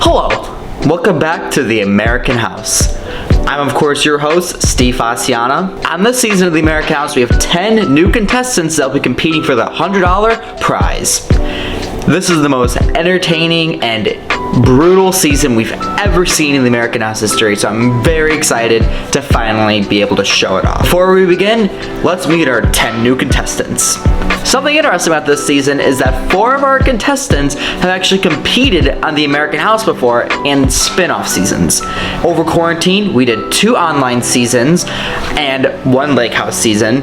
Hello, welcome back to the American House. I'm of course your host, Steve Faciana. On this season of the American House, we have 10 new contestants that will be competing for the $100 prize. This is the most entertaining and brutal season we've ever seen in the American House history, so I'm very excited to finally be able to show it off. Before we begin, let's meet our 10 new contestants. Something interesting about this season is that 4 of our contestants have actually competed on the American House before in spin-off seasons. Over quarantine, we did 2 online seasons and 1 lake house season.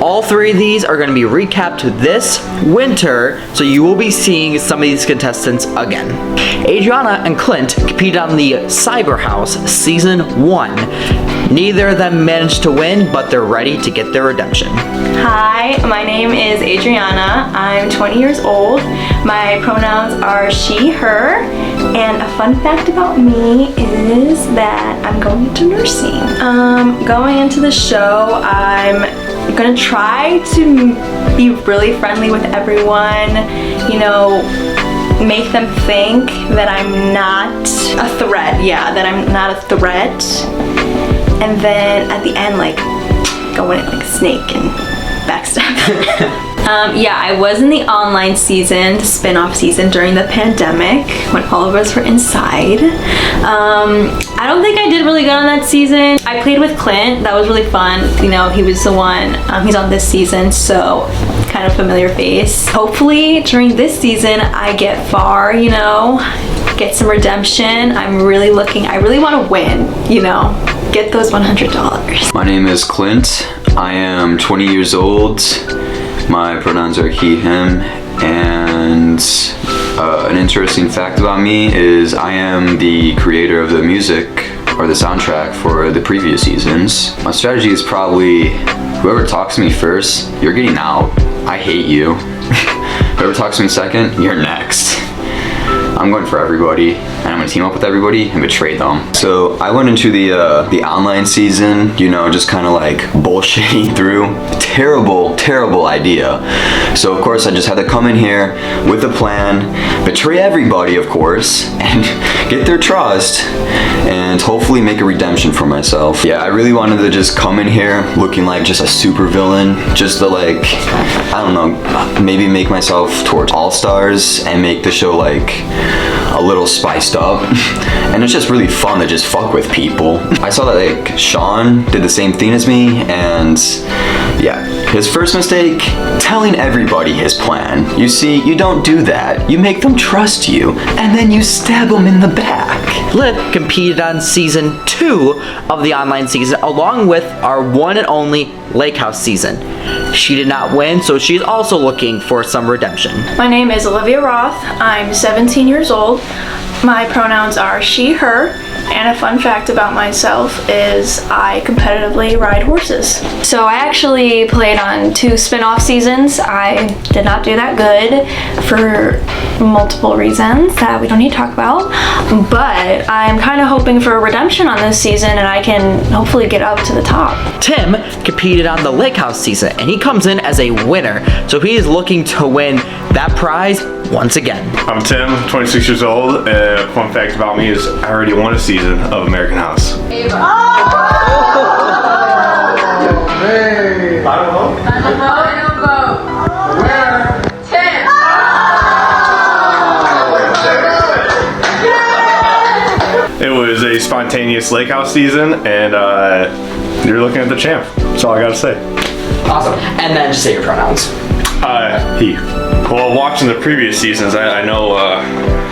All 3 of these are going to be recapped this winter, so you will be seeing some of these contestants again. Adriana and Clint competed on the Cyber House Season 1. Neither of them managed to win, but they're ready to get their redemption. Hi, my name is Adriana. I'm 20 years old. My pronouns are she, her, and a fun fact about me is that I'm going into nursing. Going into the show, I'm gonna try to be really friendly with everyone, make them think that I'm not a threat. That I'm not a threat. And then at the end, go in it like a snake and backstab. I was in the online season, the spin-off season during the pandemic when all of us were inside. I don't think I did really good on that season. I played with Clint. That was really fun. He was the one. He's on this season, so kind of familiar face. Hopefully during this season I get far, get some redemption. I really want to win, get those $100. My name is Clint. I am 20 years old. My pronouns are he, him, and an interesting fact about me is I am the creator of the music or the soundtrack for the previous seasons. My strategy is probably whoever talks to me first, you're getting out. I hate you. Whoever talks to me second, you're next. I'm going for everybody, and I'm gonna team up with everybody and betray them. So I went into the online season, just kind of like bullshitting through. Terrible idea. So of course I just had to come in here with a plan, betray everybody of course, and get their trust, and hopefully make a redemption for myself. Yeah, I really wanted to just come in here looking like just a super villain, just to maybe make myself towards All-Stars and make the show like a little spiced up. And it's just really fun to just fuck with people. I saw that Sean did the same thing as me, and yeah, his first mistake, telling everybody his plan. You see, you don't do that. You make them trust you, and then you stab them in the back. Liv competed on Season 2 of the online season along with our one and only Lake House season. She did not win, so she's also looking for some redemption. My name is Liv Roth. I'm 17 years old. My pronouns are she, her, and a fun fact about myself is I competitively ride horses. So I actually played on 2 spin-off seasons. I did not do that good for multiple reasons that we don't need to talk about, but I'm kind of hoping for a redemption on this season and I can hopefully get up to the top. Tim competed on the Lake House season and he comes in as a winner, so he is looking to win that prize once again. I'm Tim, 26 years old. Fun fact about me is I already won a season of American House. Hey. Final vote? Final vote. Where? Tim. It was a spontaneous Lake House season, and you're looking at the champ. That's all I gotta say. Awesome. And then just say your pronouns. He. Well, watching the previous seasons, I know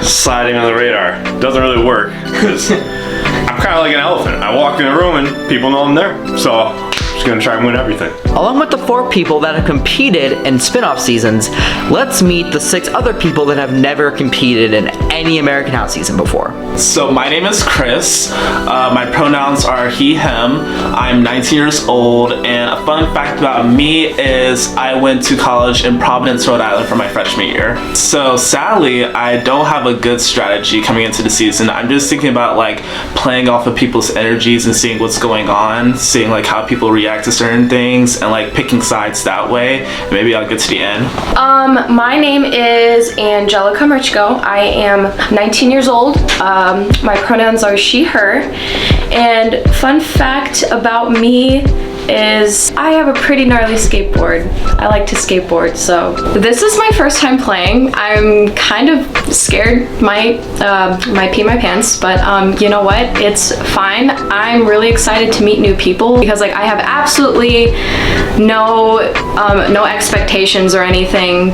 sliding on the radar doesn't really work, because I'm kind of like an elephant. I walk in a room and people know I'm there, so I'm just gonna try and win everything. Along with the 4 people that have competed in spin-off seasons, let's meet the 6 other people that have never competed in any American House season before. So my name is Chris. My pronouns are he, him. I'm 19 years old, and a fun fact about me is I went to college in Providence, Rhode Island for my freshman year. So sadly, I don't have a good strategy coming into the season. I'm just thinking about like playing off of people's energies and seeing what's going on, seeing like how people react to certain things, and like picking sides that way. Maybe I'll get to the end. My name is Angelica Merichko. I am 19 years old. My pronouns are she, her. And fun fact about me is I have a pretty gnarly skateboard. I like to skateboard, so this is my first time playing. I'm kind of scared, might pee my pants, but you know what? It's fine. I'm really excited to meet new people because like I have absolutely no expectations or anything.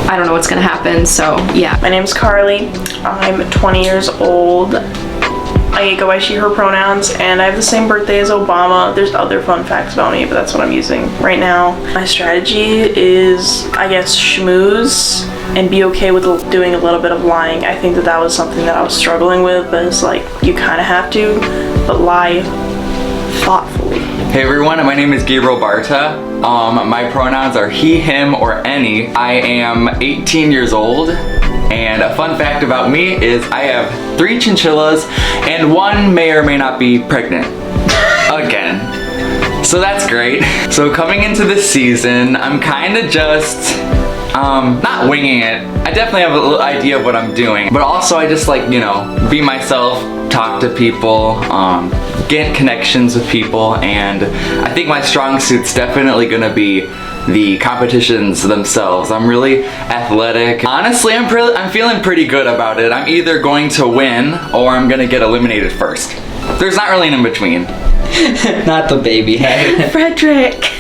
I don't know what's gonna happen, so yeah. My name's Carly. I'm 20 years old. I go by she, her pronouns, and I have the same birthday as Obama. There's other fun facts about me, but that's what I'm using right now. My strategy is, I guess, schmooze and be okay with doing a little bit of lying. I think that was something that I was struggling with, but it's like, you kind of have to, but lie thoughtfully. Hey everyone, my name is Gabe Barta. My pronouns are he, him, or any. I am 18 years old. And a fun fact about me is I have 3 chinchillas and 1 may or may not be pregnant. Again. So that's great. So coming into this season, I'm kind of just, not winging it. I definitely have a little idea of what I'm doing. But also I just like, you know, be myself, talk to people, get connections with people, and I think my strong suit's definitely gonna be the competitions themselves. I'm really athletic. Honestly, I'm feeling pretty good about it. I'm either going to win or I'm gonna get eliminated first. There's not really an in-between. Not the baby head. Frederick.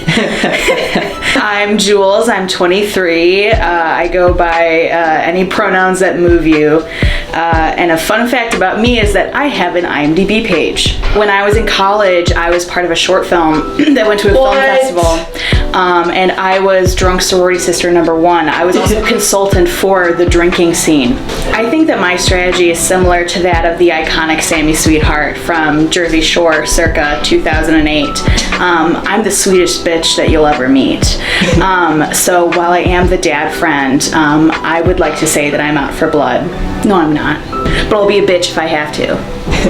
I'm Jules. I'm 23. I go by any pronouns that move you. And a fun fact about me is that I have an IMDb page. When I was in college, I was part of a short film that went to a film festival. And I was drunk sorority sister #1. I was also consultant for the drinking scene. I think that my strategy is similar to that of the iconic Sammy Sweetheart from Jersey Shore circa 2008. I'm the sweetest bitch that you'll ever meet. So while I am the dad friend, I would like to say that I'm out for blood. No, I'm not. But I'll be a bitch if I have to.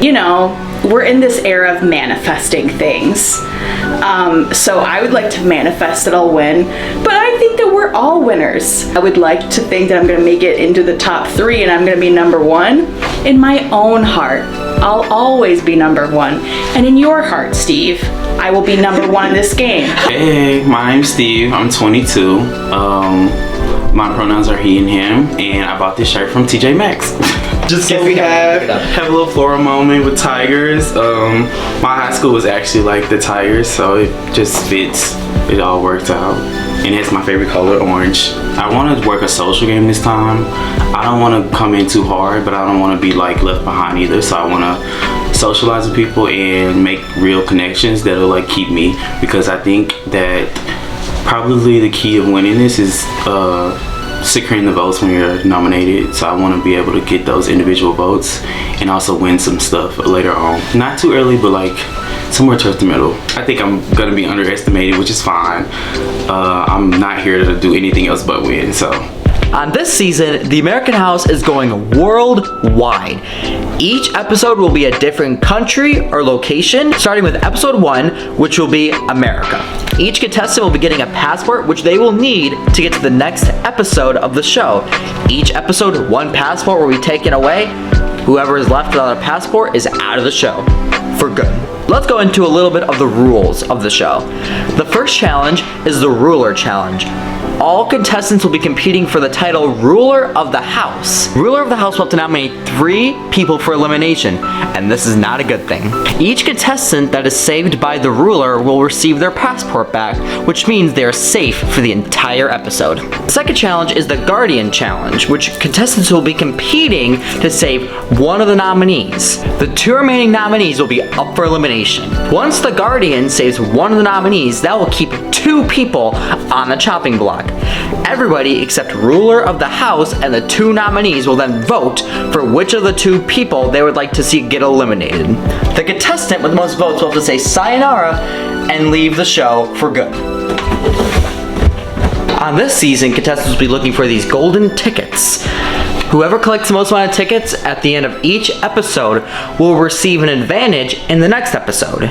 You know, we're in this era of manifesting things. So I would like to manifest that I'll win, but I think that we're all winners. I would like to think that I'm gonna make it into the top 3 and I'm gonna be #1 in my own heart. I'll always be #1. And in your heart, Steve, I will be #1 in this game. Hey, my name's Steve. I'm 22. My pronouns are he and him, and I bought this shirt from TJ Maxx. Just so we have a little floral moment with tigers. My high school was actually like the Tigers, so it just fits. It all worked out. And it's my favorite color, orange. I want to work a social game this time. I don't want to come in too hard, but I don't want to be like left behind either. So I want to socialize with people and make real connections that'll like keep me, because I think that probably the key of winning this is securing the votes when you're nominated. So I want to be able to get those individual votes and also win some stuff later on. Not too early, but like somewhere towards the middle. I think I'm gonna be underestimated, which is fine. I'm not here to do anything else but win, so. On this season, the American House is going worldwide. Each episode will be a different country or location, starting with episode 1, which will be America. Each contestant will be getting a passport, which they will need to get to the next episode of the show. Each episode, 1 passport will be taken away. Whoever is left without a passport is out of the show for good. Let's go into a little bit of the rules of the show. The first challenge is the Ruler Challenge. All contestants will be competing for the title Ruler of the House. Ruler of the House will have to nominate 3 people for elimination, and this is not a good thing. Each contestant that is saved by the ruler will receive their passport back, which means they are safe for the entire episode. The second challenge is the Guardian Challenge, which contestants will be competing to save one of the nominees. The 2 remaining nominees will be up for elimination. Once the Guardian saves one of the nominees, that will keep 2 people on the chopping block. Everybody except ruler of the house and the 2 nominees will then vote for which of the 2 people they would like to see get eliminated. The contestant with the most votes will have to say sayonara and leave the show for good. On this season, contestants will be looking for these golden tickets. Whoever collects the most amount of tickets at the end of each episode will receive an advantage in the next episode.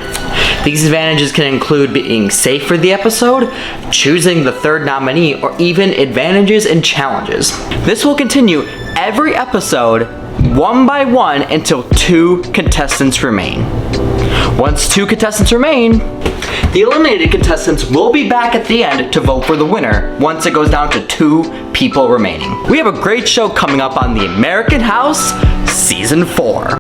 These advantages can include being safe for the episode, choosing the 3rd nominee, or even advantages and challenges. This will continue every episode, one by one, until 2 contestants remain. Once 2 contestants remain, the eliminated contestants will be back at the end to vote for the winner once it goes down to 2 people remaining. We have a great show coming up on The American House Season 4.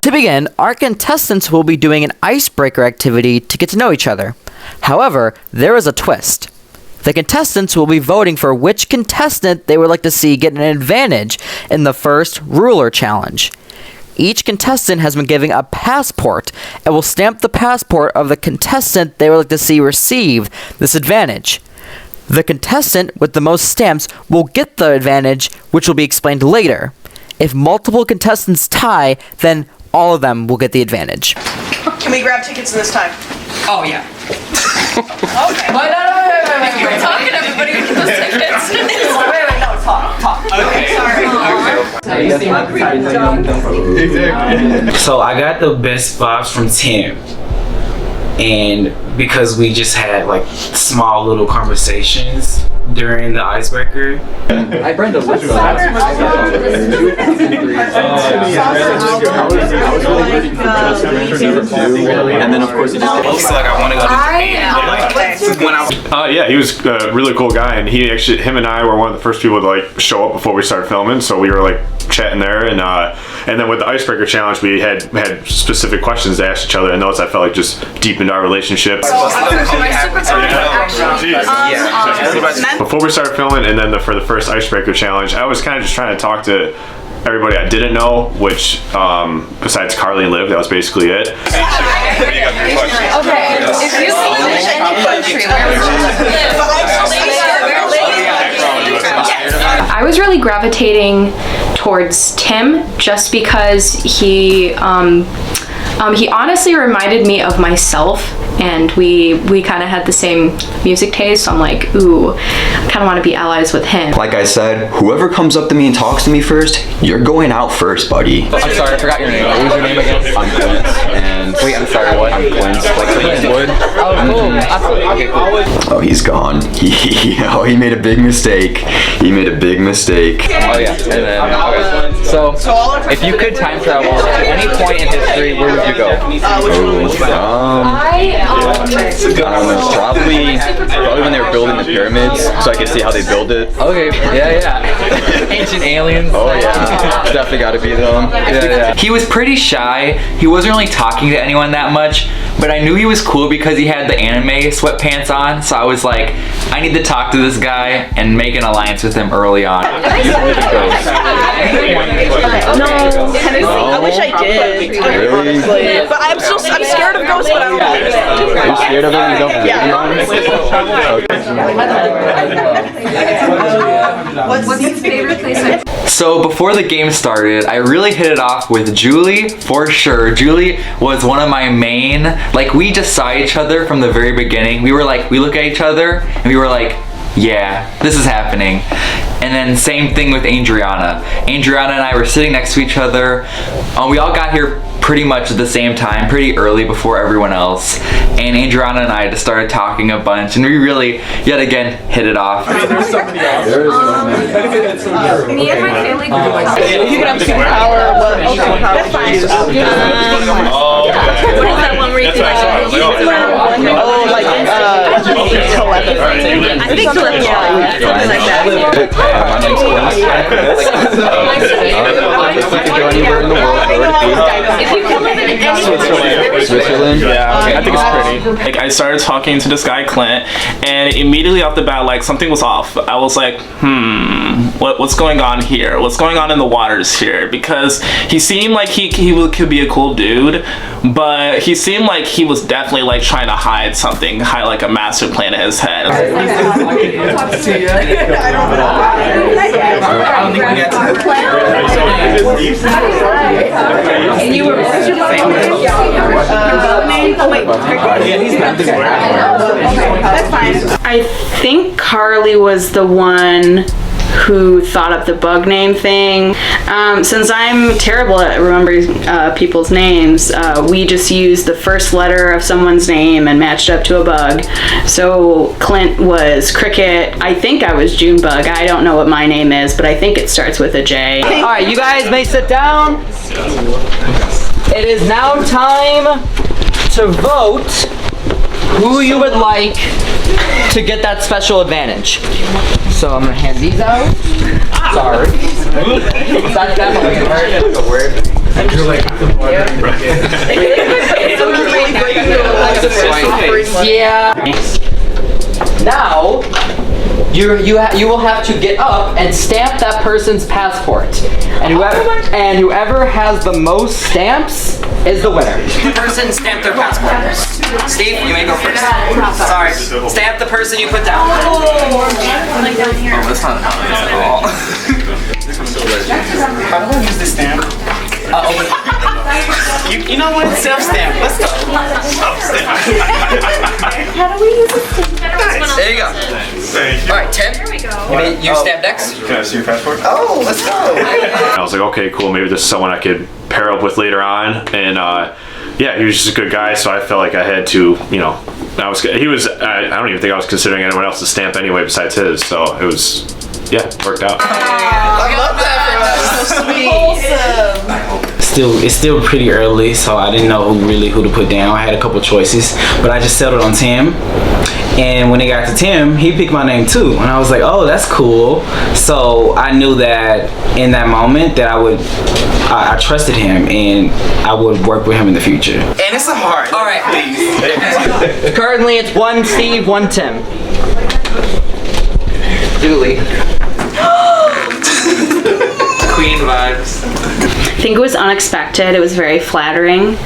To begin, our contestants will be doing an icebreaker activity to get to know each other. However, there is a twist. The contestants will be voting for which contestant they would like to see get an advantage in the first ruler challenge. Each contestant has been given a passport and will stamp the passport of the contestant they would like to see receive this advantage. The contestant with the most stamps will get the advantage, which will be explained later. If multiple contestants tie, then all of them will get the advantage. Can we grab tickets this time? Oh, yeah. Okay. Wait, no. We're talking, everybody. Get those tickets. Wait, no, talk. Okay. Sorry. So I got the best vibes from Tim. And because we just had like small little conversations during the icebreaker. I Brenda, let's And then of course he just Also, like, I want to go to Yeah, he was a really cool guy, and him and I were one of the first people to like show up before we started filming. So we were like chatting there, and then with the icebreaker challenge, we had specific questions to ask each other, and those I felt like just deepened our relationship. Before we started filming, and then for the first icebreaker challenge, I was kind of just trying to talk to everybody I didn't know, which besides Carly and Liv, that was basically it. Okay, if you could live in any country, where would you live? I was really gravitating towards Tim just because he honestly reminded me of myself, and we kind of had the same music taste, so I'm like, ooh, I kind of want to be allies with him. Like I said, whoever comes up to me and talks to me first, you're going out first, buddy. I'm sorry, I forgot your name. What was your name again? I'm Clint, and Wait, I'm sorry, what? I'm Clint, like Clint Wood. Oh, cool. Absolutely. Okay, cool. Oh, he's gone. He made a big mistake. He made a big mistake. Oh, yeah. And then, okay. So, if you could time travel to any point in history, where would you go? I don't know. Probably when they were building the pyramids, so I could see how they build it. Okay, yeah. Ancient aliens. Oh yeah, definitely got to be them. Yeah. He was pretty shy. He wasn't really talking to anyone that much, but I knew he was cool because he had the anime sweatpants on, so I was like, I need to talk to this guy and make an alliance with him early on. No, I wish I did. Really? But I'm scared of ghosts, but I don't believe it. Are you scared of them? You don't believe What's your favorite place? So before the game started, I really hit it off with Julie, for sure. Julie was one of my main, like we just saw each other from the very beginning. We were like, we look at each other and we were like, yeah, this is happening. And then same thing with Adriana. Adriana and I were sitting next to each other. We all got here pretty much at the same time, pretty early before everyone else. And Adriana and I just started talking a bunch, and we really, yet again, hit it off. Me and my family grew up. You can have superpower. That's fine. What is that one where you can telepathy? I think telepathy. Something like that. If you can live in any Switzerland? Yeah, I think it's pretty. Like, I started talking to this guy, Clint, and immediately off the bat, like, something was off. I was like, what's going on here? What's going on in the waters here? Because he seemed like he could be a cool dude, but he seemed like he was definitely, like, trying to hide something, hide, like, a master plan in his head. I don't think we got And you were born to the same That's fine. I think Carly was the one who thought up the bug name thing. Since I'm terrible at remembering people's names, we just used the first letter of someone's name and matched up to a bug. So Clint was Cricket. I think I was Junebug. I don't know what my name is, but I think it starts with a J. All right, you guys may sit down. It is now time to vote who you would like to get that special advantage. So I'm gonna hand these out. Sorry. That's definitely a word. Yeah. Now, you will have to get up and stamp that person's passport, and whoever has the most stamps is the winner. The person stamped their passport. Steve, you may go first. Sorry, stamp the person you put down. Like down here. Oh, that's not how it is at all. How do I use this stamp? Open it. You know what? Self-stamp. Let's go. Self-stamp. How do we use this? There you go. All right, Tim. There we go. You stamp next. Can I see your passport? Oh, let's go. I was like, okay, cool. Maybe this is someone I could pair up with later on. And yeah, he was just a good guy, so I felt like I had to, you know, I don't even think I was considering anyone else to stamp anyway besides his. So it was, yeah, worked out. I love that for us. So sweet. It's still pretty early, so I didn't know who to put down. I had a couple choices, but I just settled on Tim. And when it got to Tim, he picked my name too, and I was like, oh, that's cool. So I knew that in that moment that I trusted him and I would work with him in the future. And it's a heart. All right. Please. Currently, it's 1 Steve, 1 Tim. Julie. Queen vibes. I think it was unexpected. It was very flattering.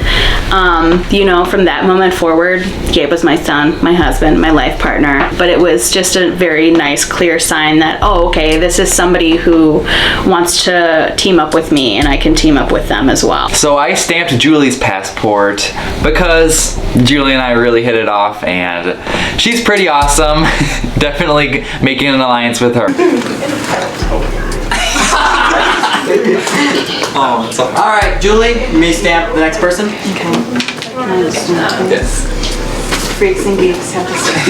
You know, from that moment forward, Gabe was my son, my husband, my life partner. But it was just a very nice, clear sign that, oh, okay, this is somebody who wants to team up with me, and I can team up with them as well. So I stamped Julie's passport because Julie and I really hit it off, and she's pretty awesome. Definitely making an alliance with her. Oh, all right, Julie, you may stamp the next person. Okay. Yes. Freaks and geeks have to say.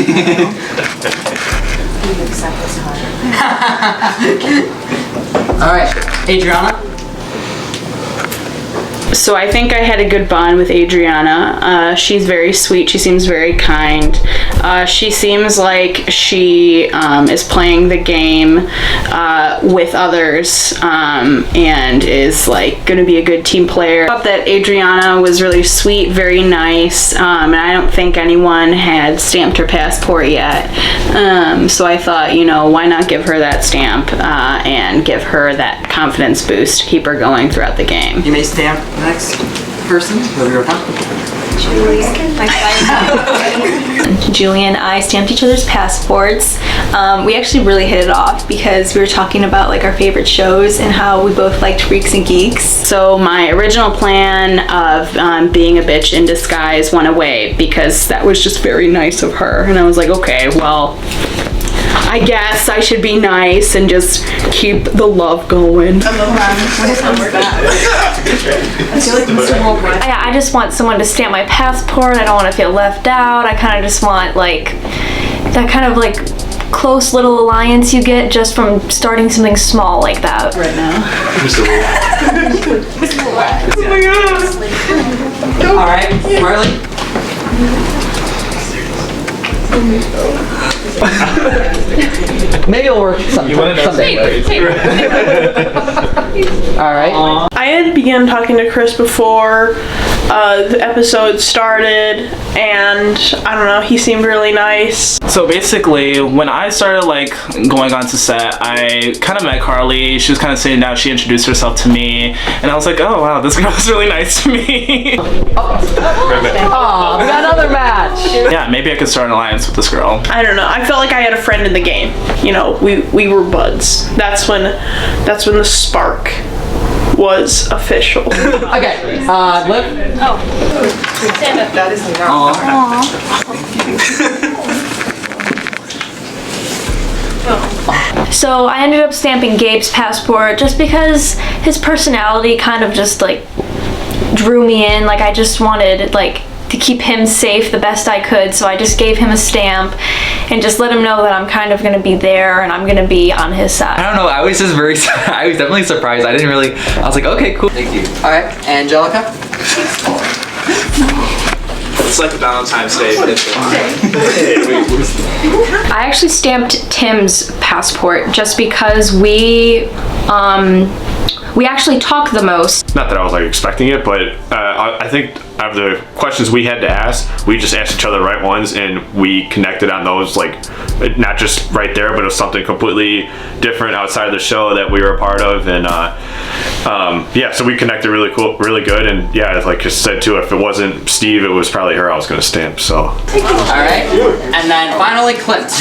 All right, Adriana. So I think I had a good bond with Adriana. She's very sweet. She seems very kind. She seems like she is playing the game with others and is like going to be a good team player. I thought that Adriana was really sweet, very nice, and I don't think anyone had stamped her passport yet. So I thought, you know, why not give her that stamp and give her that confidence boost to keep her going throughout the game. You may stamp the next person. Julie and I stamped each other's passports. We actually really hit it off because we were talking about like our favorite shows and how we both liked Freaks and Geeks. So my original plan of being a bitch in disguise went away because that was just very nice of her. And I was like, okay, well, I guess I should be nice and just keep the love going. I just want someone to stamp my passport. I don't want to feel left out. I kind of just want like that kind of like close little alliance you get just from starting something small like that. Right now. All right, Marley. Maybe it'll work someday. All right. I had began talking to Chris before the episode started, and I don't know, he seemed really nice. So basically, when I started like going on to set, I kind of met Carly. She was kind of sitting down. She introduced herself to me, and I was like, oh wow, this girl was really nice to me. Oh, we got another match. Yeah, maybe I could start an alliance with this girl. I don't know, I felt like I had a friend in the game. You know, we were buds. That's when the spark was official. Okay, Liv. Stand up. That is So I ended up stamping Gabe's passport just because his personality kind of just like drew me in. Like I just wanted like to keep him safe the best I could, so I just gave him a stamp and just let him know that I'm kind of gonna be there and I'm gonna be on his side. I don't know, I was just very, I was definitely surprised. I was like, okay, cool. Thank you. All right, Angelica. It's like a Valentine's Day. I actually stamped Tim's passport just because we actually talk the most. Not that I was like expecting it, but I think out of the questions we had to ask, we just asked each other the right ones, and we connected on those, like not just right there, but it was something completely different outside of the show that we were a part of, and yeah, so we connected really cool, really good, and yeah, like I said too, if it wasn't Steve, it was probably her I was going to stamp. So. All right, and then finally Clint.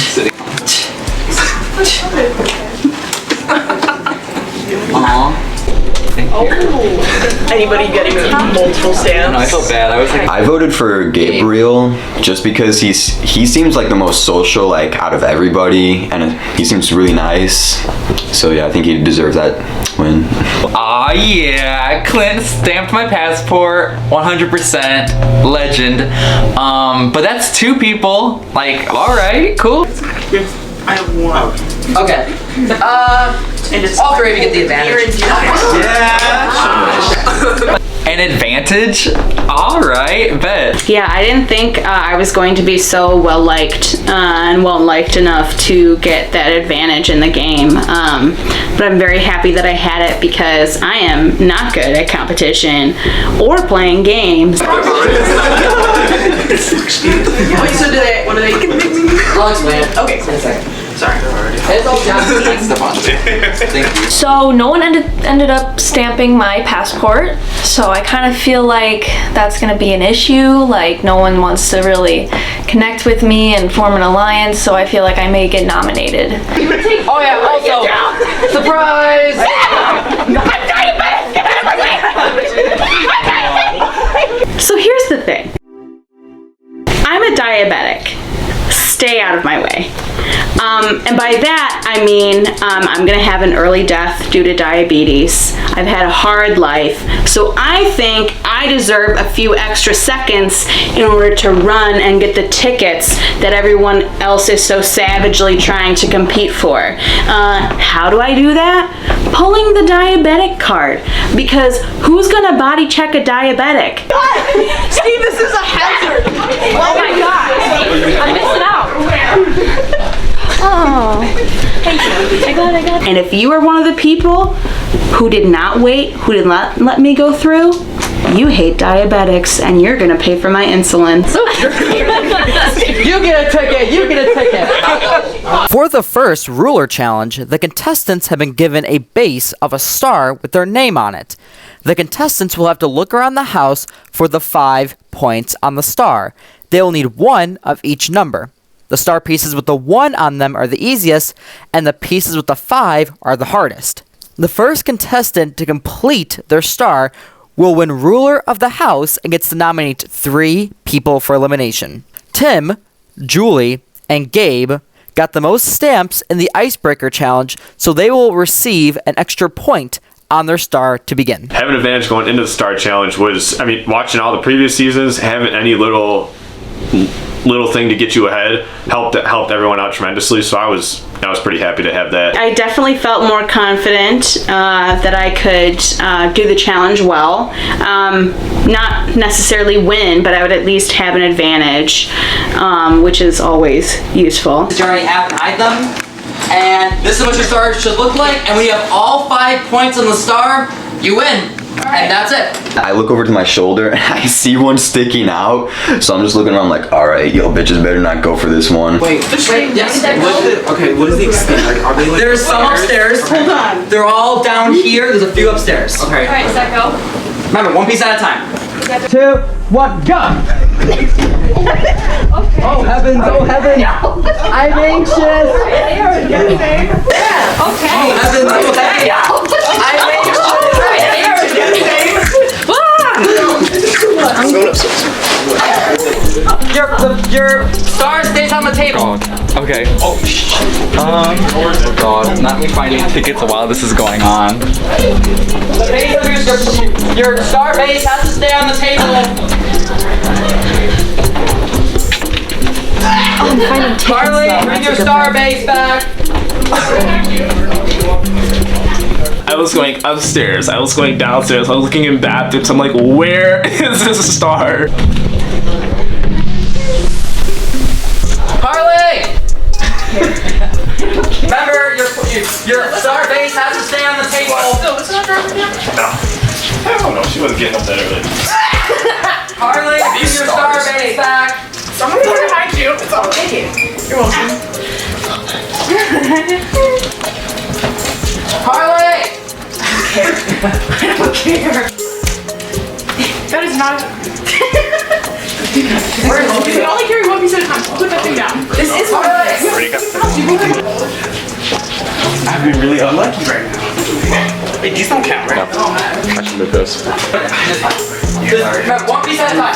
Aww. Thank you. Anybody getting multiple stamps? No, I felt bad. I was like, I voted for Gabriel just because he seems like the most social, like out of everybody, and he seems really nice. So yeah, I think he deserves that win. aw yeah, Clint stamped my passport, 100% legend. But that's 2 people. Like, all right, cool. I have one. Okay. All 3 of you get the advantage. Yeah. An advantage? All right, bet. Yeah, I didn't think I was going to be so well liked and well liked enough to get that advantage in the game. But I'm very happy that I had it because I am not good at competition or playing games. Wait, so what do they? I'll explain it. Okay. Sorry. It's all down. Thank you. So no one ended up stamping my passport, so I kind of feel like that's gonna be an issue. Like no one wants to really connect with me and form an alliance, so I feel like I may get nominated. Oh yeah, also, surprise! So here's the thing. I'm a diabetic. Stay out of my way. And by that, I mean I'm gonna have an early death due to diabetes. I've had a hard life, so I think I deserve a few extra seconds in order to run and get the tickets that everyone else is so savagely trying to compete for. How do I do that? Pulling the diabetic card, because who's gonna body check a diabetic? Steve, this is a hazard. Oh my god! I'm missing out. Oh, thank you. I got it. And if you are one of the people who did not wait, who did not let me go through, you hate diabetics and you're gonna pay for my insulin. You get a ticket! You get a ticket! For the first ruler challenge, the contestants have been given a base of a star with their name on it. The contestants will have to look around the house for the 5 points on the star. They will need 1 of each number. The star pieces with the 1 on them are the easiest, and the pieces with the 5 are the hardest. The first contestant to complete their star will win ruler of the house and gets to nominate 3 people for elimination. Tim, Julie, and Gabe got the most stamps in the Icebreaker challenge, so they will receive an extra point on their star to begin. Having an advantage going into the star challenge was, I mean, watching all the previous seasons, having any little thing to get you ahead helped everyone out tremendously. So I was pretty happy to have that. I definitely felt more confident that I could do the challenge well. Not necessarily win, but I would at least have an advantage, which is always useful. You already have to hide them, and this is what your star should look like, and when you have all 5 points on the star, you win. And that's it. I look over to my shoulder and I see one sticking out, so I'm just looking around like, all right, yo, bitches better not go for this one. Wait, yes. What is the extent? Are they like There's some upstairs. Hold on. They're all down here. There's a few upstairs. Okay. All right, Zach, go. Remember, 1 piece at a time. 2, 1, go! Okay. Oh heavens, oh heavens! I'm anxious! Okay. Oh heavens, oh heavens! I'm anxious! Your star stays on the table. Okay. Oh God, not me finding tickets while this is going on. The base of your star base has to stay on the table. Carly, bring your star base back. I was going upstairs. I was going downstairs. I was looking in bathrooms. I'm like, where is this star? Carly! Remember, your star base has to stay on the table. No. I don't know. She wasn't getting up that early. Carly, bring your star base back. Someone's behind you. It's all okay. You're welcome. Carly! I don't care. That is not. You can only carry 1 piece at a time. Put that thing down. This is what it is. I've been really unlucky right now. Wait, these don't count, right? I should do this. Remember, 1 piece at a time.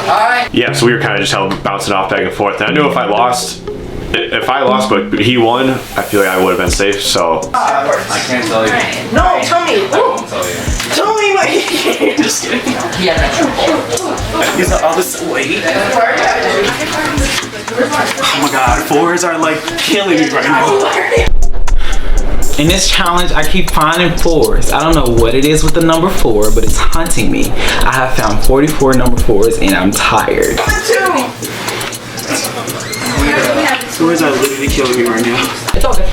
Alright. Yeah, so we were kind of just bouncing off back and forth. And I knew if I lost, but he won, I feel like I would have been safe. So I can't tell you. No, tell me. I won't tell you. Tell me what you can. Just kidding. Yeah, that's true. These are all this weight. Oh my God, 4s are like killing me right now. In this challenge, I keep finding 4s. I don't know what it is with the number 4, but it's hunting me. I have found 44 number 4s and I'm tired. 4s are literally killing me right now. It's all good.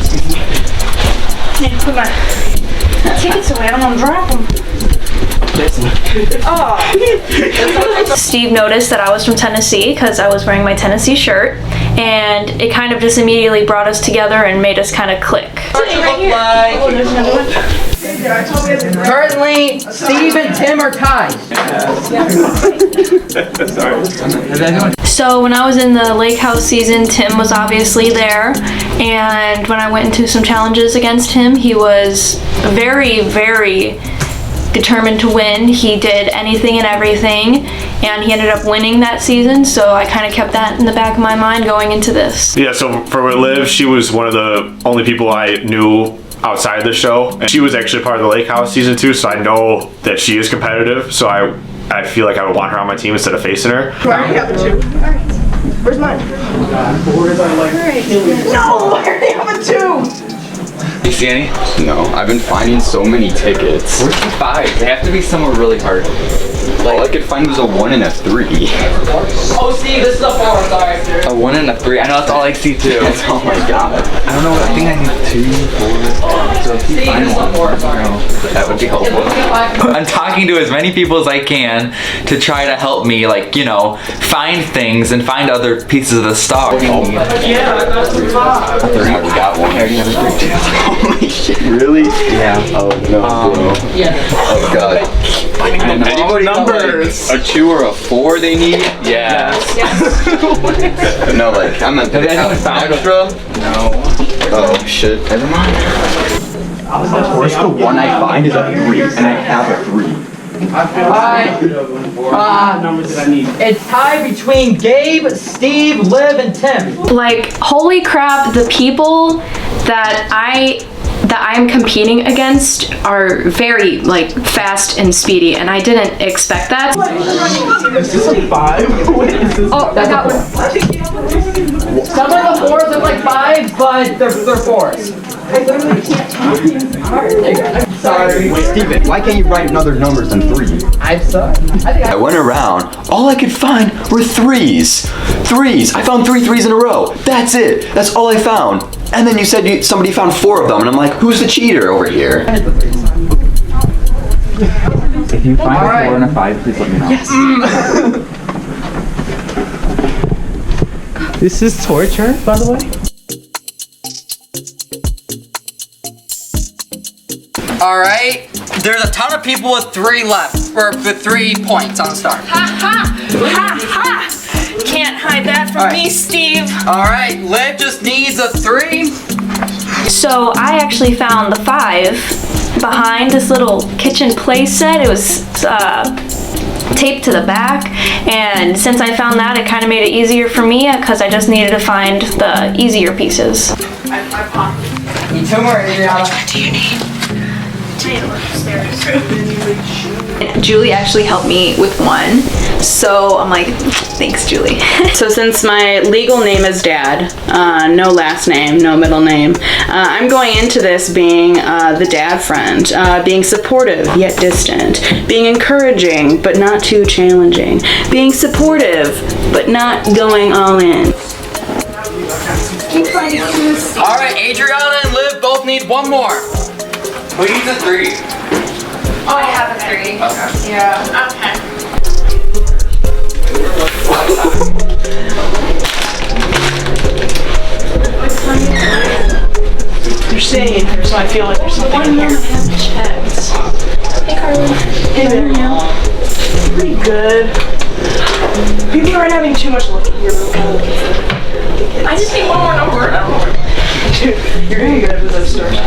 I need to put my tickets away. I don't want to drop them. Steve noticed that I was from Tennessee because I was wearing my Tennessee shirt, and it kind of just immediately brought us together and made us kind of click. Currently, Steve and Tim are tied. So when I was in the Lake House season, Tim was obviously there, and when I went into some challenges against him, he was very, very determined to win. He did anything and everything, and he ended up winning that season, so I kind of kept that in the back of my mind going into this. yeah, so for Liv, she was one of the only people I knew outside of the show, and she was actually part of the Lake House season 2, so I know that she is competitive, so I feel like I would want her on my team instead of facing her. I already have a 2. Where's mine? 4s are like killing me. No, I already have a 2. You see any? No, I've been finding so many tickets. Where's the 5? They have to be somewhere really hard. All I could find was a 1 and a 3. Oh, Steve, this is a 4, sorry. A 1 and a 3. I know that's all I see too. Oh my God. I don't know. I think I need 2, 4. So if you find one, that would be helpful. I'm talking to as many people as I can to try to help me, like, you know, find things and find other pieces of the star. I thought I already got one. I already have a 3 too. Holy shit, really? Yeah. Oh no, bro. Oh God. Anybody got like a 2 or a 4 they need? Yeah. No, like, I'm not gonna have extra. No. Oh shit. Never mind. Of course, the one I find is a 3, and I have a 3. Numbers that I need. It's tied between Gabe, Steve, Liv, and Tim. Like, holy crap, the people that I'm competing against are very, like, fast and speedy, and I didn't expect that. Is this a 5? Oh, I got one. Some of the 4s look like 5s, but they're 4s. Sorry. Steven, why can't you write another numbers than 3? I went around, all I could find were 3s. 3s. I found 3 3s in a row. That's it. That's all I found. And then you said somebody found 4 of them, and I'm like, who's the cheater over here? If you find a 4 and a 5, please let me know. Yes. This is torture, by the way. All right. There's a ton of people with 3 left, or with 3 points on the start. Ha ha! Ha ha! Can't hide that from me, Steve. All right. Liv just needs a 3. So I actually found the 5 behind this little kitchen play set. It was taped to the back, and since I found that, it kind of made it easier for me because I just needed to find the easier pieces. Need 2 more, Adriana. Julie actually helped me with 1, so I'm like, thanks, Julie. So since my legal name is Dad, no last name, no middle name, I'm going into this being the dad friend, being supportive yet distant, being encouraging but not too challenging, being supportive but not going all in. All right, Adriana and Liv both need 1 more. Who needs a 3? Oh, I have a 3. Okay. Yeah. Okay. They're staying in here, so I feel like there's something in here. Hey, Carly. Hey there. Pretty good. People aren't having too much luck here. I just need 1 more number. Dude, you're doing good with those stars.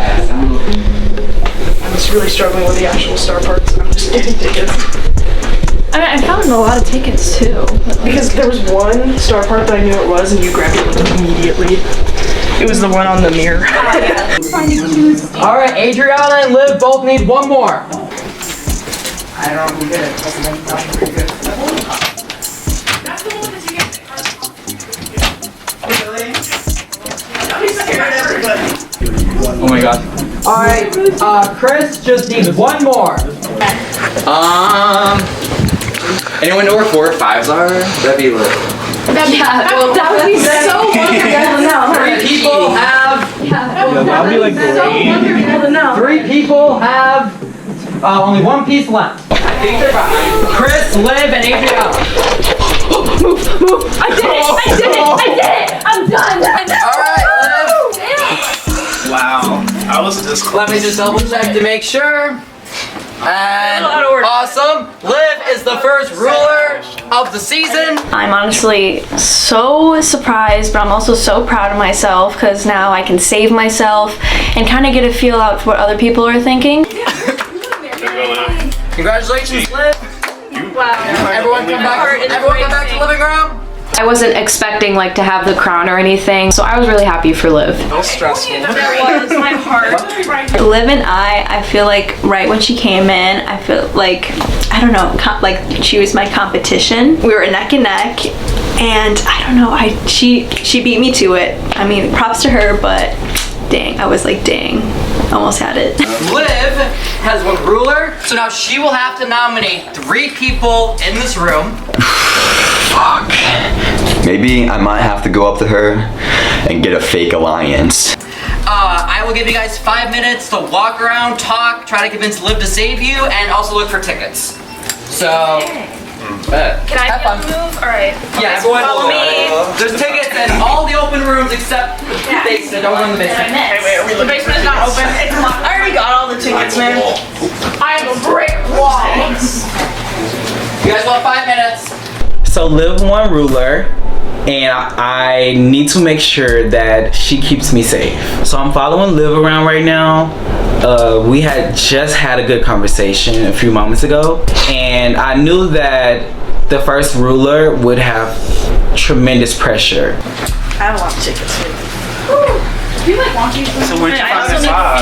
I'm just really struggling with the actual star parts. I'm just getting tickets. I mean, I found a lot of tickets too. Because there was one star part that I knew it was, and you grabbed it immediately. It was the one on the mirror. All right, Adriana and Liv both need 1 more. I don't know who did it. That's the one that you get. Oh my god. All right, Chris just needs 1 more. Anyone know where 4 or 5s are? That'd be lit. That would be so wonderful to know. 3 people have. That'd be like great. 3 people have only 1 piece left. I think they're behind. Chris, Liv, and Adriana. Move! I did it! I'm done! All right, Wow. I was this close. Let me just double check to make sure. And awesome. Liv is the first ruler of the season. I'm honestly so surprised, but I'm also so proud of myself because now I can save myself and kind of get a feel out for what other people are thinking. Congratulations, Liv. Everyone come back to the living room. I wasn't expecting like to have the crown or anything, so I was really happy for Liv. No stressful. That was my heart. Liv and I feel like right when she came in, I feel like, I don't know, like she was my competition. We were neck and neck, and I don't know, she beat me to it. I mean, props to her, but dang, I was like, dang, almost had it. Liv has 1 ruler, so now she will have to nominate 3 people in this room. Fuck. Maybe I might have to go up to her and get a fake alliance. I will give you guys 5 minutes to walk around, talk, try to convince Liv to save you, and also look for tickets. So, Can I have fun. move? Alright. Yeah, everyone. Follow me. There's tickets in all the open rooms except the basement. Don't go in the basement. Wait, the basement is not open. It's locked. I already got all the tickets, man. I have a brick wall. You guys want 5 minutes? So Liv 1 ruler, and I need to make sure that she keeps me safe. So I'm following Liv around right now. We had just had a good conversation a few moments ago, and I knew that the first ruler would have tremendous pressure. I have a lot of tickets. So where'd you find this box?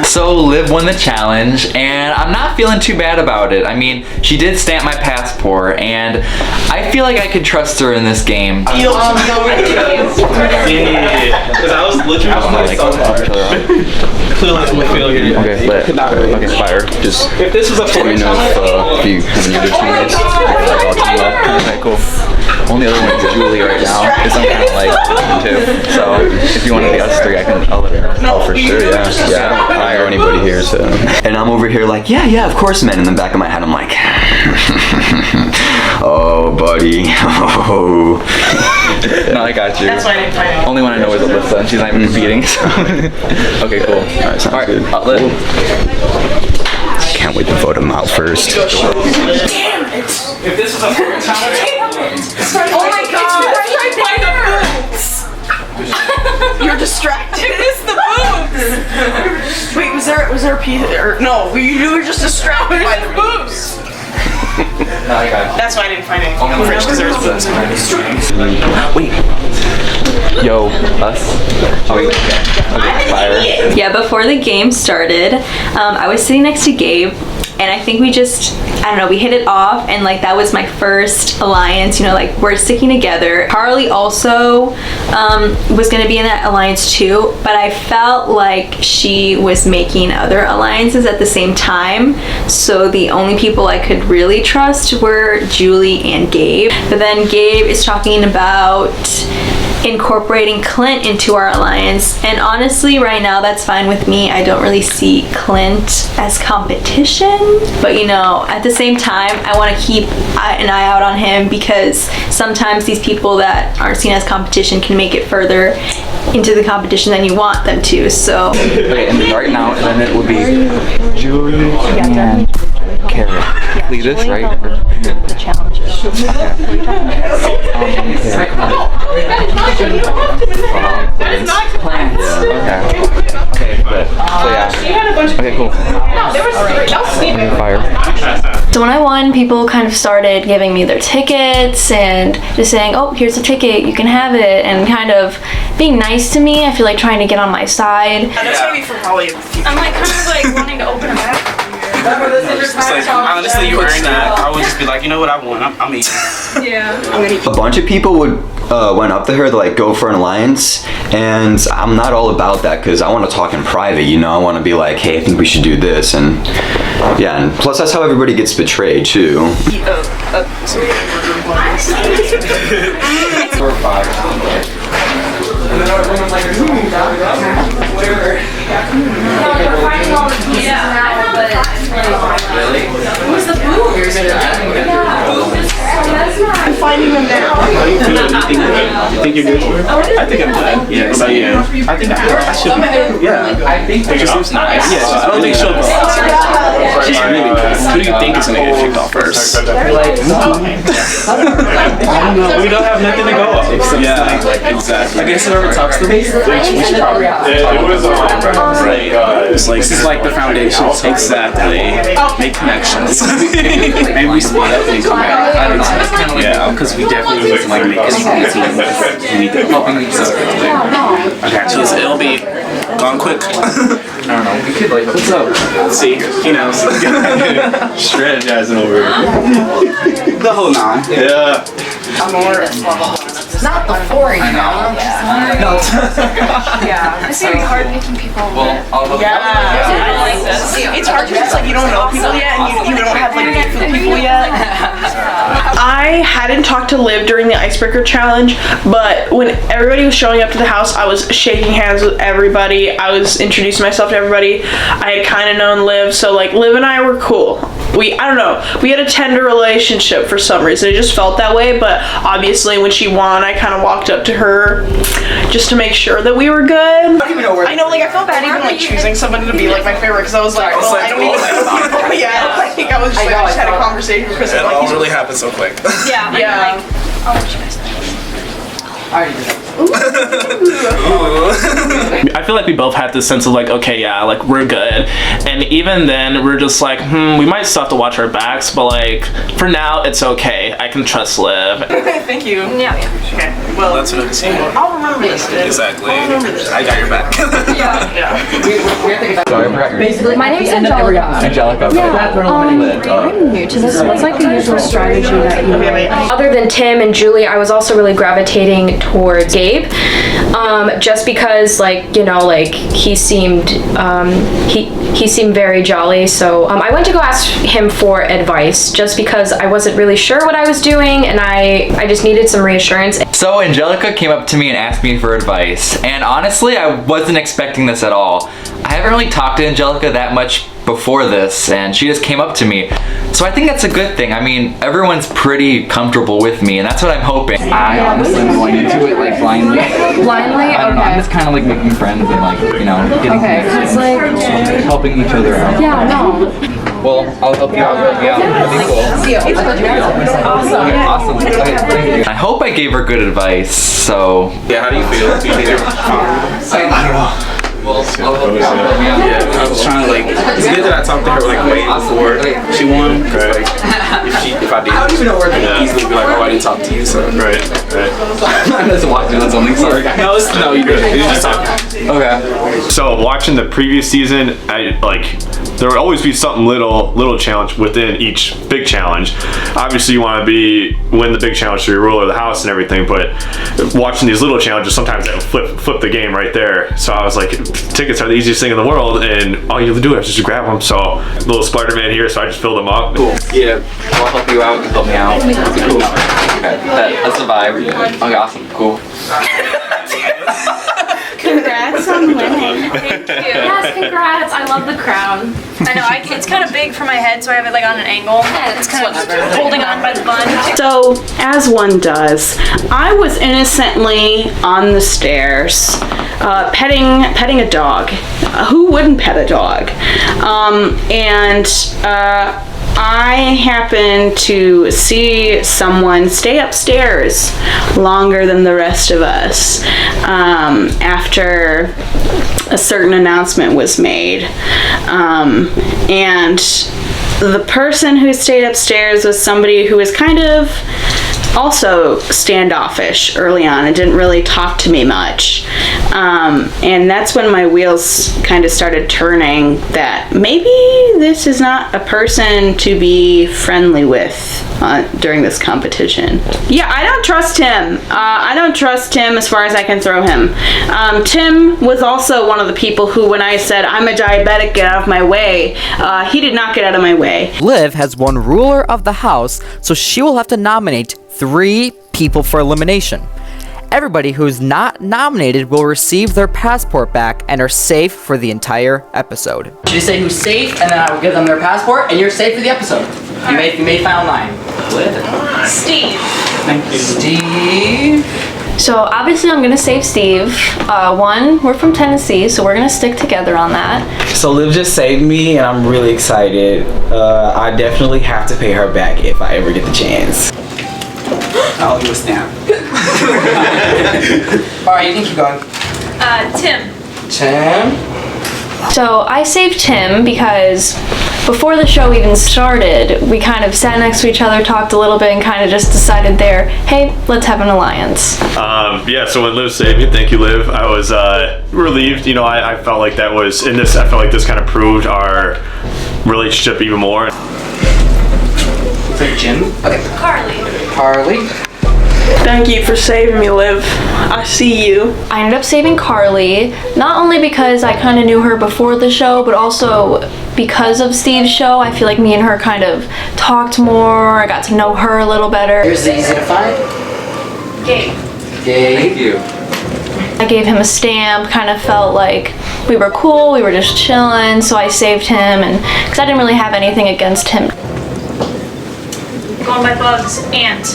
So Liv won the challenge, and I'm not feeling too bad about it. I mean, she did stamp my passport, and I feel like I could trust her in this game. Because I was looking at my Okay, fire. Just if this was a let me know if you have any other teammates. Okay, cool. Only other one is Julie right now, because I'm kind of like too. So if you want to be us three, I'll let her know. Oh, for sure, yeah. Yeah, I don't hire anybody here, so. And I'm over here like, yeah, of course, man. In the back of my head, I'm like, oh, buddy. Oh. No, I got you. That's why I didn't find it. Only one I know is Alyssa, and she's not even competing. So. Okay, cool. Alright, sounds good. Liv. Can't wait to vote him out first. If this was a foreign challenge, Oh my god! You're distracted. I missed the boobs. Wait, was there a piece? Or no, you were just distracted by the boobs. No, I got it. That's why I didn't find anything in the fridge because there was boobs. Wait. Yo, us. Oh, wait. Okay, fire. Yeah, before the game started, I was sitting next to Gabe, and I think we just, I don't know, we hit it off, and like that was my first alliance, you know, like we're sticking together. Carly also was gonna be in that alliance too, but I felt like she was making other alliances at the same time, so the only people I could really trust were Julie and Gabe. But then Gabe is talking about incorporating Clint into our alliance, and honestly right now that's fine with me. I don't really see Clint as competition, but you know, at the same time I want to keep an eye out on him because sometimes these people that aren't seen as competition can make it further into the competition than you want them to. So Okay, and right now then it would be Julie and Carrot. Leave this, right? the challenges. Okay, good. So yeah. Okay, cool. Fire. So when I won, people kind of started giving me their tickets and just saying, oh, here's a ticket, you can have it, and kind of being nice to me. I feel like trying to get on my side. That's gonna be for probably. I'm like kind of like wanting to open a bag. It's like, honestly, you earned that. I would just be like, you know what, I won. I'm eating. Yeah. A bunch of people went up to her to like go for an alliance, and I'm not all about that because I want to talk in private, you know. I want to be like, hey, I think we should do this, and yeah, and plus that's how everybody gets betrayed too. I'm finding them now. How do you feel? You think you're good? I think I'm good. Yeah. What about you? I think I should be. Yeah. I think she seems nice. Yeah. I don't think she'll. She's really good. Who do you think is gonna get kicked off first? I don't know. We don't have nothing to go off. Yeah. Exactly. I guess whoever talks to me, we should probably. It was It's like this is like the foundation. Exactly. Make connections. Maybe we split up and come back. I don't know. Yeah, because we definitely need to like make a strong team. We need to help each other. Okay, so it'll be gone quick. I don't know. We could like. What's up? See, he knows. strategizing over here. The whole nine. Yeah. I'm more. Not the foreign. I know. Yeah. It's gonna be hard making people. Well, It's hard because it's like you don't know people yet, and you don't have like beef with people yet. I hadn't talked to Liv during the Icebreaker challenge, but when everybody was showing up to the house, I was shaking hands with everybody. I was introducing myself to everybody. I had kind of known Liv, so like Liv and I were cool. I don't know, we had a tender relationship for some reason. It just felt that way, but obviously when she won, I kind of walked up to her just to make sure that we were good. I know, like I felt bad even like choosing somebody to be like my favorite because I was like, oh, I don't even know. Yeah, I think I was just like, I just had a conversation conversation with Chris. It all really happened so quick. Yeah. Yeah. I'll let you guys know. I feel like we both had this sense of like, okay, yeah, like we're good. And even then, we're just like, we might still have to watch our backs, but like for now, it's okay. I can trust Liv. Thank you. Yeah. Okay. Well, That's what I'm saying. I'll remember this. Exactly. I'll remember this. I got your back. Yeah. Sorry, I forgot your name. My name's Angelica. Angelica. I'm new to this. What's like the usual strategy that you Other than Tim and Julie, I was also really gravitating towards Gabe. Just because, like, you know, like he seemed he seemed very jolly. So I went to go ask him for advice just because I wasn't really sure what I was doing, and I just needed some reassurance. So Angelica came up to me and asked me for advice, and honestly, I wasn't expecting this at all. I haven't really talked to Angelica that much before this, and she just came up to me. So I think that's a good thing. I mean, everyone's pretty comfortable with me, and that's what I'm hoping. I honestly am going into it like blindly. Blindly? I don't know, I'm just kind of like making friends and like, you know, getting It's like, helping each other out. yeah, no. Well, I'll help you out. Yeah, that'd be cool. Awesome. Okay, thank you. I hope I gave her good advice, so. Yeah, how do you feel? Do you think you're I don't know. Well, I'll help you out. Yeah, I was trying to like, it's good that I talked to her like way before she won. Like, if I did, I don't even know where to easily be like, oh, I didn't talk to you, so. Right. I'm just watching on something, sorry guys. No, you're good. You're just talking. Okay. So watching the previous season, there would always be something little challenge within each big challenge. Obviously, you want to win the big challenge to your ruler of the house and everything, but watching these little challenges, sometimes they flip the game right there. So I was like, tickets are the easiest thing in the world, and all you have to do is just grab them. So little Spider-Man here, so I just filled them up. Cool. Yeah, I'll help you out. You help me out. Cool. Okay, that's the vibe. Okay, awesome. Cool. Congrats on winning. Thank you. Yes, congrats. I love the crown. I know, it's kind of big for my head, so I have it like on an angle. It's kind of holding on by the bun. So, as one does, I was innocently on the stairs, petting a dog. Who wouldn't pet a dog? I happened to see someone stay upstairs longer than the rest of us after a certain announcement was made. And the person who stayed upstairs was somebody who was kind of also standoffish early on and didn't really talk to me much. And that's when my wheels kind of started turning that maybe this is not a person to be friendly with during this competition. Yeah, I don't trust him. I don't trust him as far as I can throw him. Tim was also one of the people who, when I said, I'm a diabetic, get out of my way, he did not get out of my way. Liv has one ruler of the house, so she will have to nominate 3 people for elimination. Everybody who's not nominated will receive their passport back and are safe for the entire episode. You say who's safe, and then I will give them their passport, and you're safe for the episode. You made final 9. Steve. Thank you. Steve. So obviously I'm gonna save Steve. One, we're from Tennessee, so we're gonna stick together on that. So Liv just saved me, and I'm really excited. I definitely have to pay her back if I ever get the chance. I'll do a snap. Alright, you can keep going. Tim. Tim. So I saved Tim because before the show even started, we kind of sat next to each other, talked a little bit, and kind of just decided there, hey, let's have an alliance. So when Liv saved me, thank you, Liv, I was relieved. You know, I felt like that was, I felt like this kind of proved our relationship even more. Looks like Jim. Okay. Carly. Thank you for saving me, Liv. I see you. I ended up saving Carly, not only because I kind of knew her before the show, but also because of Steve's show. I feel like me and her kind of talked more. I got to know her a little better. Here's the easy to find. Gabe. Thank you. I gave him a stamp, kind of felt like we were cool, we were just chilling, so I saved him, and because I didn't really have anything against him. Going by bugs. Ant.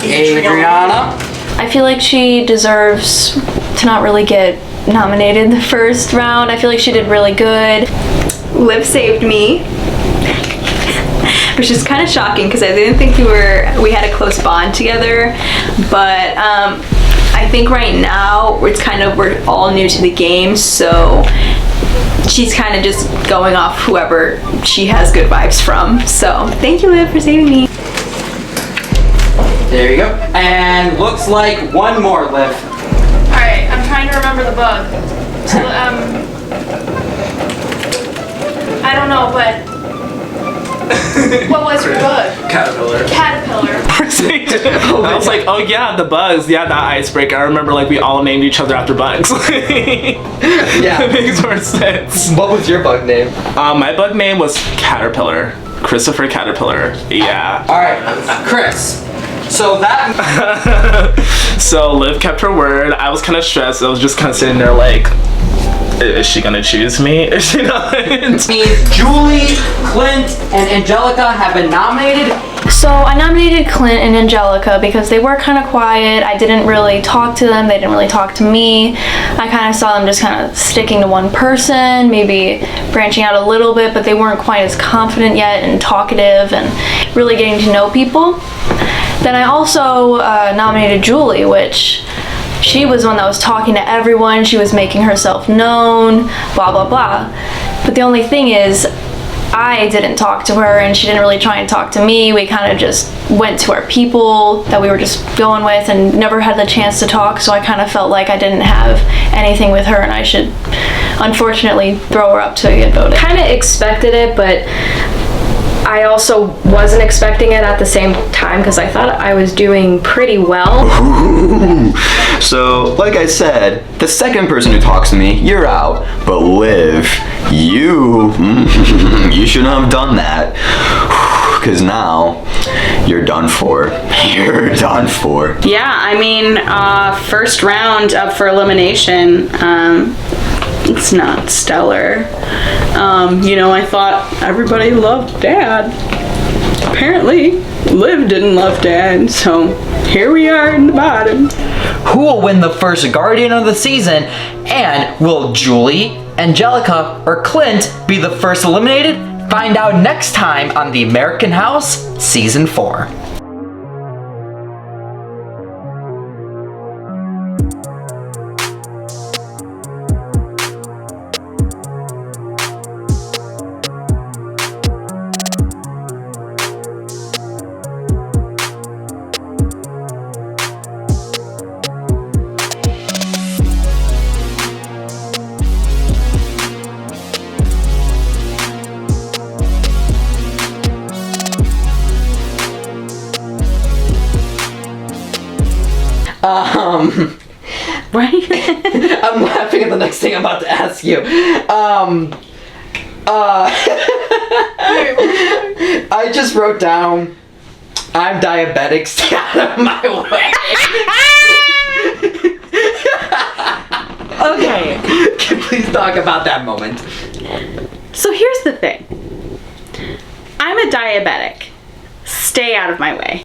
Adriana. I feel like she deserves to not really get nominated the first round. I feel like she did really good. Liv saved me. which is kind of shocking because I didn't think we had a close bond together. But I think right now we're all new to the game, so she's kind of just going off whoever she has good vibes from. So thank you, Liv, for saving me. There you go. And looks like one more, Liv. Alright, I'm trying to remember the bug. So, I don't know, but what was your bug? Caterpillar. I was like, oh yeah, the bugs. Yeah, that icebreaker. I remember like we all named each other after bugs. Yeah. It makes more sense. What was your bug name? My bug name was Caterpillar. Christopher Caterpillar. Yeah. Alright, Chris. So that... So Liv kept her word. I was kind of stressed. I was just kind of sitting there like, is she gonna choose me? Is she not? Julie, Clint, and Angelica have been nominated. So I nominated Clint and Angelica because they were kind of quiet. I didn't really talk to them. They didn't really talk to me. I kind of saw them just kind of sticking to one person, maybe branching out a little bit, but they weren't quite as confident yet and talkative and really getting to know people. Then I also nominated Julie, which she was the one that was talking to everyone. She was making herself known, blah, blah, blah. But the only thing is, I didn't talk to her and she didn't really try and talk to me. We kind of just went to our people that we were just going with and never had the chance to talk, so I kind of felt like I didn't have anything with her and I should unfortunately throw her up to get voted. Kind of expected it, but I also wasn't expecting it at the same time because I thought I was doing pretty well. Ooh. So, like I said, the second person who talks to me, you're out. But Liv, you shouldn't have done that. Because now, you're done for. You're done for. Yeah, I mean, first round up for elimination, it's not stellar. I thought everybody loved Dad. Apparently, Liv didn't love Dad, so here we are in the bottom. Who will win the first Guardian of the season? And will Julie, Angelica, or Clint be the first eliminated? Find out next time on The American House Season 4. Right? I'm laughing at the next thing I'm about to ask you. I just wrote down, I'm diabetic, stay out of my way. Okay, can you please talk about that moment? So here's the thing. I'm a diabetic. Stay out of my way.